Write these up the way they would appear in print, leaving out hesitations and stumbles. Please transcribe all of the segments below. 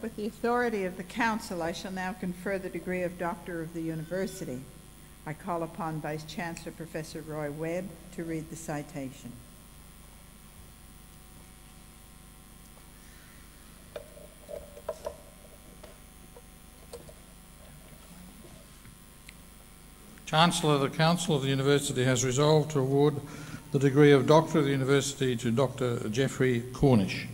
With the authority of the Council, I shall now confer the degree of Doctor of the University. I call upon Vice Chancellor Professor Roy Webb to read the citation. Chancellor, the Council of the University has resolved to award the degree of Doctor of the University to Dr. Geoffrey Cornish.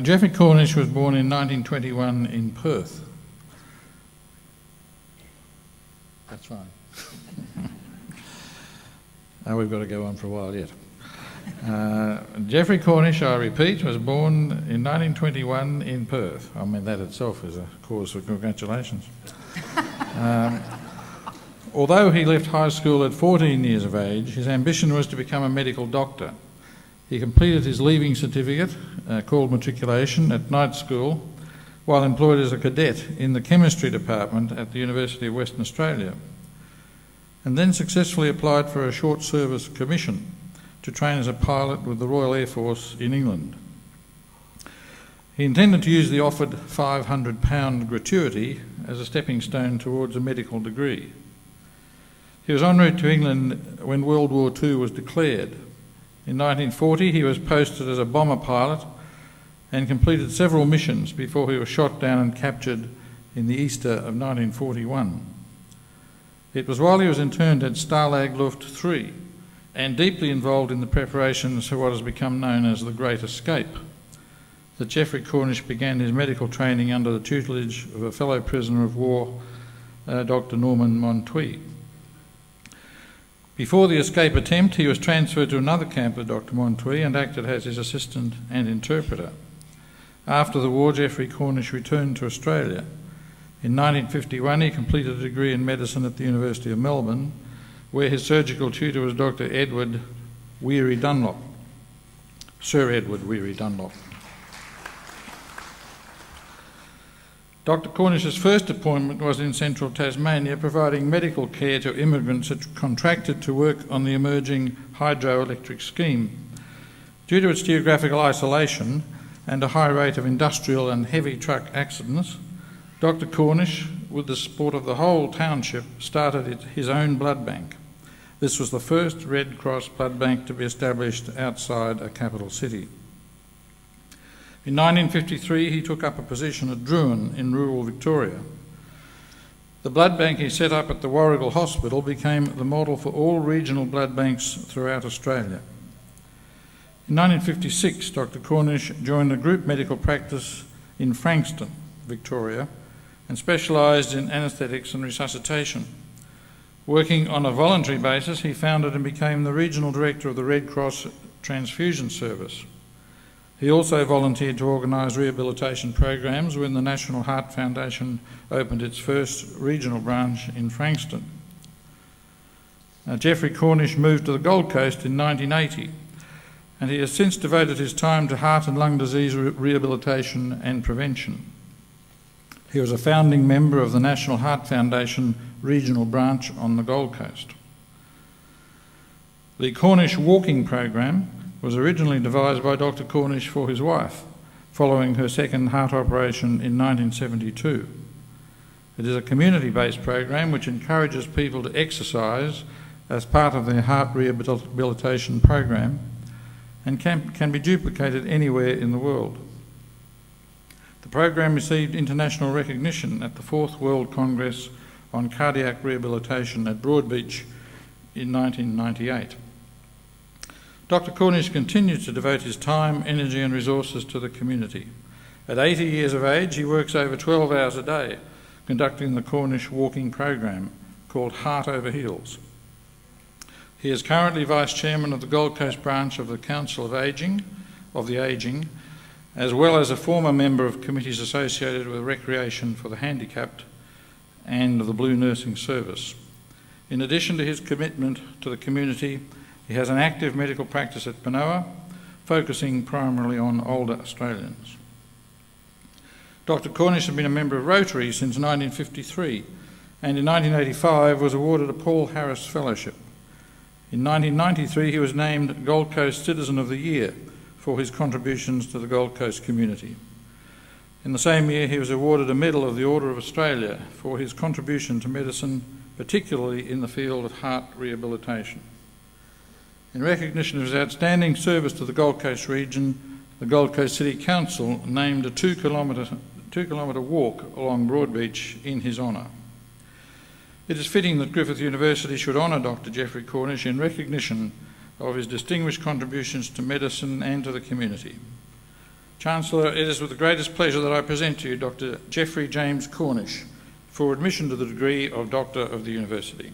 Geoffrey Cornish was born in 1921 in Perth. That's fine. We've got to go on for a while yet. Geoffrey Cornish, I repeat, was born in 1921 in Perth. I mean, that itself is a cause for congratulations. Although he left high school at 14 years of age, his ambition was to become a medical doctor. He completed his leaving certificate, called matriculation, at night school, while employed as a cadet in the chemistry department at the University of Western Australia, and then successfully applied for a short service commission to train as a pilot with the Royal Air Force in England. He intended to use the offered £500 gratuity as a stepping stone towards a medical degree. He was en route to England when World War II was declared. In 1940, he was posted as a bomber pilot and completed several missions before he was shot down and captured in the Easter of 1941. It was while he was interned at Stalag Luft 3 and deeply involved in the preparations for what has become known as the Great Escape that Geoffrey Cornish began his medical training under the tutelage of a fellow prisoner of war, Dr. Norman Montuy. Before the escape attempt, he was transferred to another camp with Dr. Montuy and acted as his assistant and interpreter. After the war, Geoffrey Cornish returned to Australia. In 1951, he completed a degree in medicine at the University of Melbourne, where his surgical tutor was Dr. Edward Weary Dunlop, Sir Edward Weary Dunlop. Dr. Cornish's first appointment was in central Tasmania, providing medical care to immigrants that contracted to work on the emerging hydroelectric scheme. Due to its geographical isolation and a high rate of industrial and heavy truck accidents, Dr. Cornish, with the support of the whole township, started his own blood bank. This was the first Red Cross blood bank to be established outside a capital city. In 1953, he took up a position at Druin in rural Victoria. The blood bank he set up at the Warrigal Hospital became the model for all regional blood banks throughout Australia. In 1956, Dr. Cornish joined a group medical practice in Frankston, Victoria, and specialised in anaesthetics and resuscitation. Working on a voluntary basis, he founded and became the regional director of the Red Cross Transfusion Service. He also volunteered to organise rehabilitation programs when the National Heart Foundation opened its first regional branch in Frankston. Geoffrey Cornish moved to the Gold Coast in 1980, and he has since devoted his time to heart and lung disease rehabilitation and prevention. He was a founding member of the National Heart Foundation regional branch on the Gold Coast. The Cornish Walking Program was originally devised by Dr. Cornish for his wife, following her second heart operation in 1972. It is a community-based program which encourages people to exercise as part of their heart rehabilitation program and can be duplicated anywhere in the world. The program received international recognition at the 4th World Congress on Cardiac Rehabilitation at Broadbeach in 1998. Dr. Cornish continues to devote his time, energy and resources to the community. At 80 years of age, he works over 12 hours a day conducting the Cornish Walking Program called Heart Over Heels. He is currently Vice Chairman of the Gold Coast branch of the Council of the Ageing, as well as a former member of committees associated with recreation for the handicapped and the Blue Nursing Service. In addition to his commitment to the community, he has an active medical practice at Benoa, focusing primarily on older Australians. Dr. Cornish has been a member of Rotary since 1953 and in 1985 was awarded a Paul Harris Fellowship. In 1993 he was named Gold Coast Citizen of the Year for his contributions to the Gold Coast community. In the same year he was awarded a Medal of the Order of Australia for his contribution to medicine, particularly in the field of heart rehabilitation. In recognition of his outstanding service to the Gold Coast region, the Gold Coast City Council named a 2 kilometre walk along Broadbeach in his honour. It is fitting that Griffith University should honour Dr. Geoffrey Cornish in recognition of his distinguished contributions to medicine and to the community. Chancellor, it is with the greatest pleasure that I present to you Dr. Geoffrey James Cornish for admission to the degree of Doctor of the University.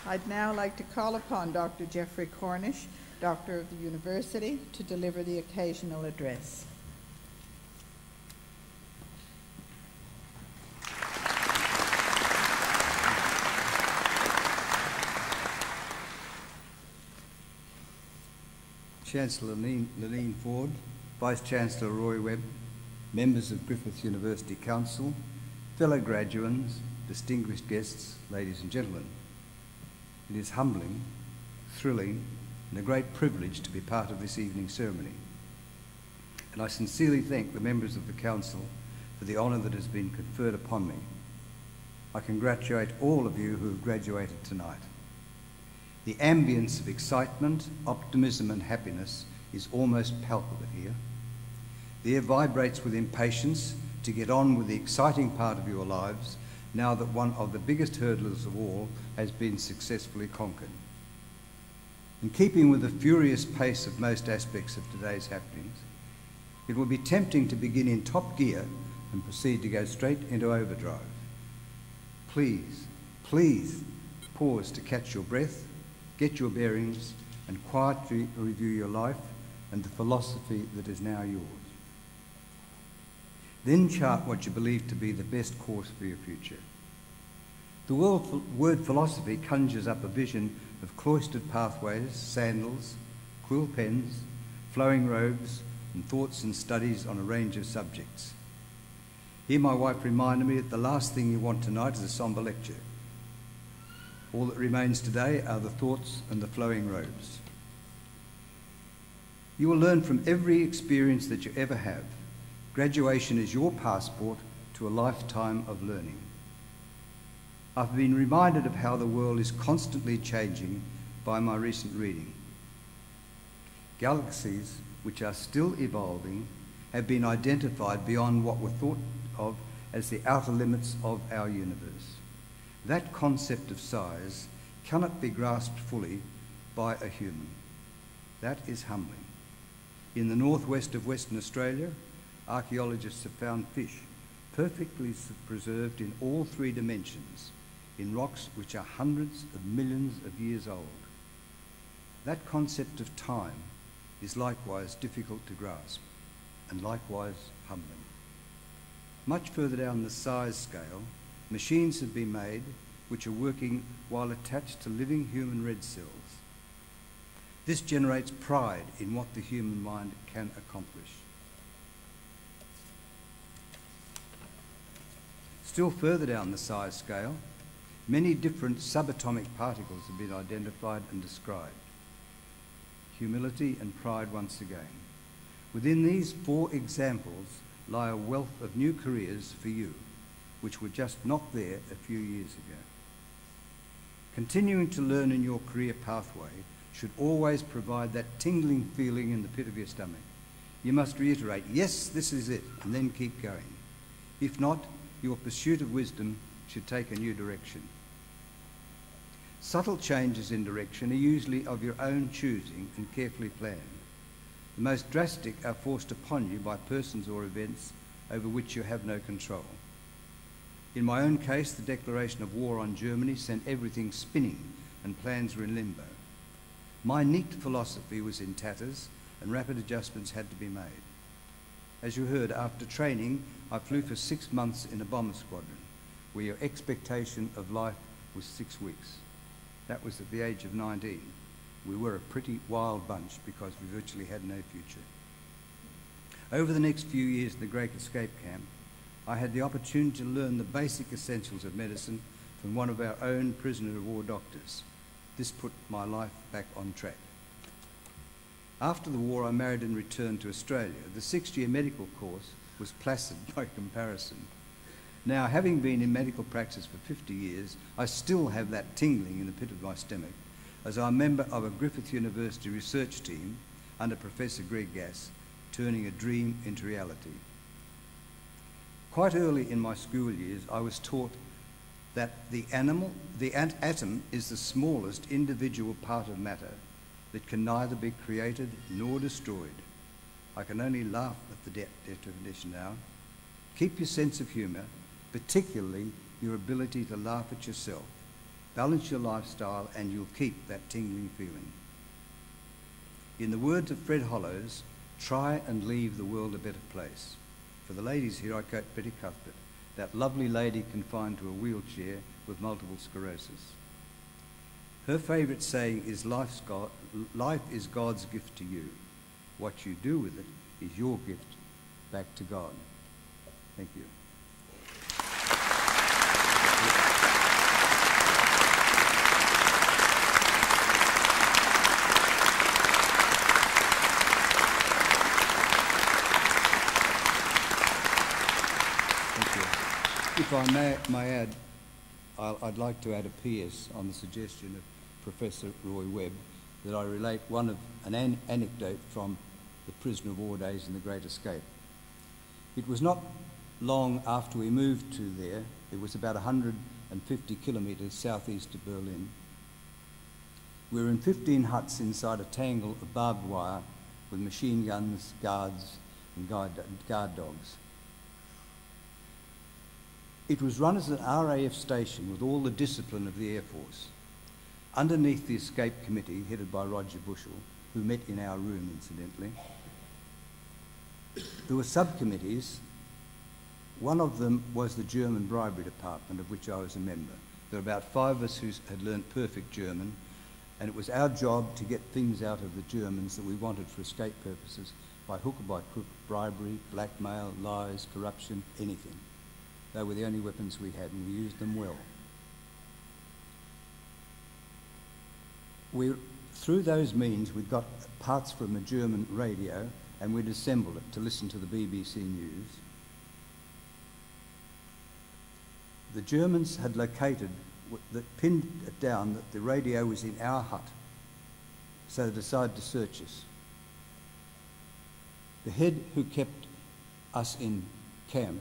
I'd now like to call upon Dr. Geoffrey Cornish, Doctor of the University, to deliver the occasional address. Chancellor Lillian Ford, Vice-Chancellor Roy Webb, members of Griffith University Council, fellow graduates, distinguished guests, ladies and gentlemen. It is humbling, thrilling, and a great privilege to be part of this evening's ceremony. And I sincerely thank the members of the Council for the honour that has been conferred upon me. I congratulate all of you who have graduated tonight. The ambience of excitement, optimism and happiness is almost palpable here. The air vibrates with impatience to get on with the exciting part of your lives now that one of the biggest hurdles of all has been successfully conquered. In keeping with the furious pace of most aspects of today's happenings, it will be tempting to begin in top gear and proceed to go straight into overdrive. Please pause to catch your breath, get your bearings, and quietly review your life and the philosophy that is now yours. Then chart what you believe to be the best course for your future. The word philosophy conjures up a vision of cloistered pathways, sandals, quill pens, flowing robes, and thoughts and studies on a range of subjects. Here my wife reminded me that the last thing you want tonight is a sombre lecture. All that remains today are the thoughts and the flowing robes. You will learn from every experience that you ever have. Graduation is your passport to a lifetime of learning. I've been reminded of how the world is constantly changing by my recent reading. Galaxies, which are still evolving, have been identified beyond what were thought of as the outer limits of our universe. That concept of size cannot be grasped fully by a human. That is humbling. In the northwest of Western Australia, archaeologists have found fish perfectly preserved in all three dimensions, in rocks which are hundreds of millions of years old. That concept of time is likewise difficult to grasp, and likewise humbling. Much further down the size scale, machines have been made which are working while attached to living human red cells. This generates pride in what the human mind can accomplish. Still further down the size scale, many different subatomic particles have been identified and described. Humility and pride once again. Within these four examples lie a wealth of new careers for you, which were just not there a few years ago. Continuing to learn in your career pathway should always provide that tingling feeling in the pit of your stomach. You must reiterate, yes, this is it, and then keep going. If not, your pursuit of wisdom should take a new direction. Subtle changes in direction are usually of your own choosing and carefully planned. The most drastic are forced upon you by persons or events over which you have no control. In my own case, the declaration of war on Germany sent everything spinning and plans were in limbo. My neat philosophy was in tatters and rapid adjustments had to be made. As you heard, after training, I flew for 6 months in a bomber squadron, where your expectation of life was 6 weeks. That was at the age of 19. We were a pretty wild bunch because we virtually had no future. Over the next few years in the Great Escape Camp, I had the opportunity to learn the basic essentials of medicine from one of our own prisoner of war doctors. This put my life back on track. After the war, I married and returned to Australia. The 6-year medical course was placid by comparison. Now, having been in medical practice for 50 years, I still have that tingling in the pit of my stomach, as I'm a member of a Griffith University research team under Professor Greg Gass, turning a dream into reality. Quite early in my school years, I was taught that the atom is the smallest individual part of matter that can neither be created nor destroyed. I can only laugh at the definition now. Keep your sense of humour, particularly your ability to laugh at yourself. Balance your lifestyle and you'll keep that tingling feeling. In the words of Fred Hollows, try and leave the world a better place. For the ladies here, I quote Betty Cuthbert, that lovely lady confined to a wheelchair with multiple sclerosis. Her favourite saying is, life is God's gift to you. What you do with it is your gift back to God. Thank you. If I may add, I'd like to add a PS on the suggestion of Professor Roy Webb that I relate an anecdote from the prisoner of war days in the Great Escape. It was not long after we moved to there. It was about 150 kilometres southeast of Berlin. We were in 15 huts inside a tangle of barbed wire with machine guns, guards and guard dogs. It was run as an RAF station with all the discipline of the Air Force. Underneath the escape committee, headed by Roger Bushell, who met in our room, incidentally, there were subcommittees. One of them was the German bribery department, of which I was a member. There were about 5 of us who had learnt perfect German, and it was our job to get things out of the Germans that we wanted for escape purposes, by hook or by crook, bribery, blackmail, lies, corruption, anything. They were the only weapons we had, and we used them well. Through those means, we got parts from a German radio, and we'd assemble it to listen to the BBC News. The Germans had pinned it down that the radio was in our hut, so they decided to search us. The head who kept us in camp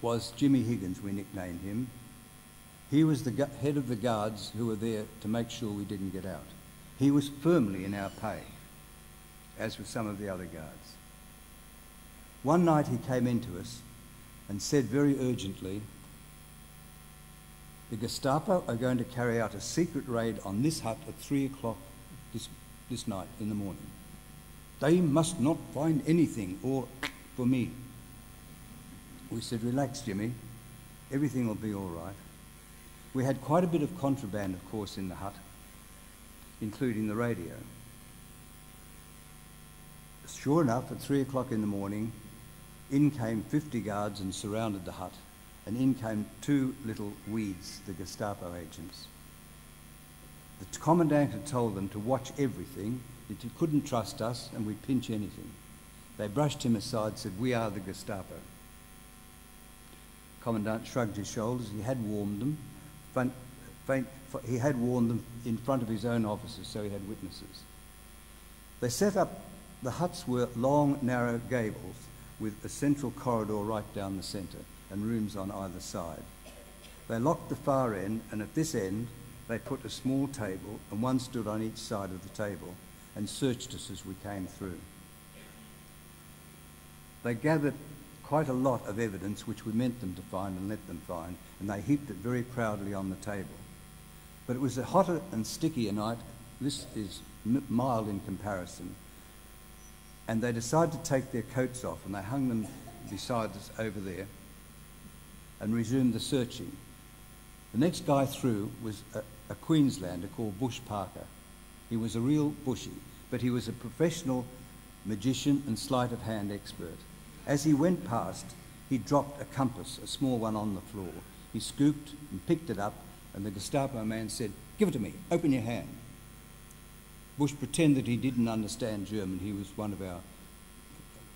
was Jimmy Higgins, we nicknamed him. He was the head of the guards who were there to make sure we didn't get out. He was firmly in our pay, as were some of the other guards. One night he came into us and said very urgently, "The Gestapo are going to carry out a secret raid on this hut at 3 o'clock this night in the morning. They must not find anything, or for me." We said, "Relax, Jimmy, everything will be all right." We had quite a bit of contraband, of course, in the hut, including the radio. Sure enough, at 3 o'clock in the morning, in came 50 guards and surrounded the hut, and in came 2 little weeds, the Gestapo agents. The commandant had told them to watch everything, that you couldn't trust us and we'd pinch anything. They brushed him aside, said, "We are the Gestapo." Commandant shrugged his shoulders. He had warned them. He had warned them in front of his own officers, so he had witnesses. They set up, the huts were long, narrow gables with a central corridor right down the centre and rooms on either side. They locked the far end, and at this end they put a small table, and one stood on each side of the table, and searched us as we came through. They gathered quite a lot of evidence which we meant them to find and let them find, and they heaped it very proudly on the table. But it was a hotter and stickier night. This is mild in comparison. and they decided to take their coats off, and they hung them beside us over there and resumed the searching. The next guy through was a Queenslander called Bush Parker. He was a real bushy, but he was a professional magician and sleight of hand expert. As he went past, he dropped a compass, a small one, on the floor. He scooped and picked it up, and the Gestapo man said, "Give it to me, open your hand." Bush pretended he didn't understand German. He was one of our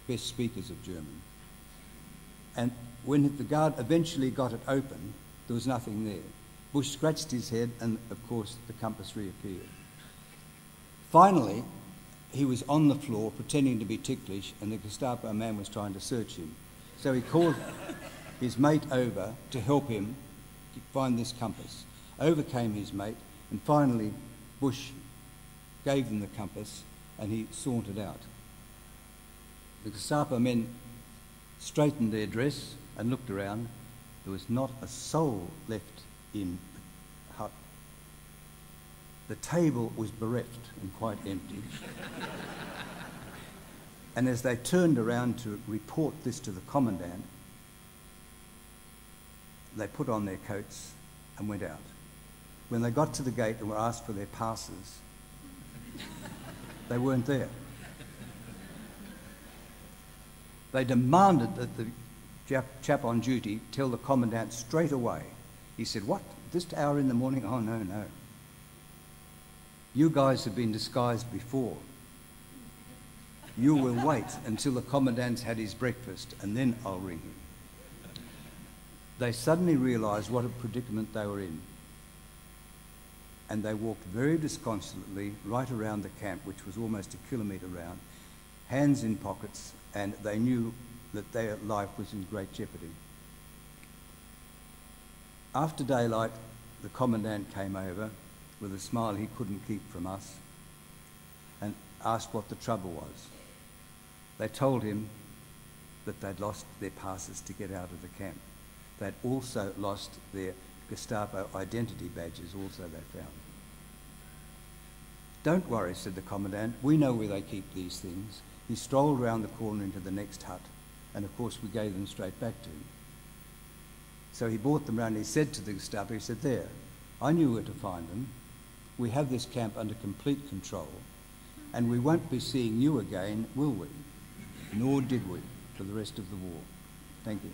best speakers of German. And when the guard eventually got it open, there was nothing there. Bush scratched his head, and of course the compass reappeared. Finally, he was on the floor pretending to be ticklish, and the Gestapo man was trying to search him. So he called his mate over to help him find this compass. Over came his mate, and finally Bush gave them the compass, and he sauntered out. The Gestapo men straightened their dress and looked around. There was not a soul left in the hut. The table was bereft and quite empty. And as they turned around to report this to the commandant, they put on their coats and went out. When they got to the gate and were asked for their passes, they weren't there. They demanded that the chap on duty tell the commandant straight away. He said, "What, this hour in the morning? Oh, no, no. You guys have been disguised before. You will wait until the commandant's had his breakfast, and then I'll ring you." They suddenly realised what a predicament they were in. And they walked very disconsolately right around the camp, which was almost a kilometre round, hands in pockets, and they knew that their life was in great jeopardy. After daylight, the commandant came over with a smile he couldn't keep from us and asked what the trouble was. They told him that they'd lost their passes to get out of the camp. They'd also lost their Gestapo identity badges, also they found. "Don't worry," said the commandant, "we know where they keep these things." He strolled round the corner into the next hut, and of course we gave them straight back to him. So he brought them round and he said to the Gestapo, he said, "There, I knew where to find them. We have this camp under complete control, and we won't be seeing you again, will we?" Nor did we, for the rest of the war. Thank you.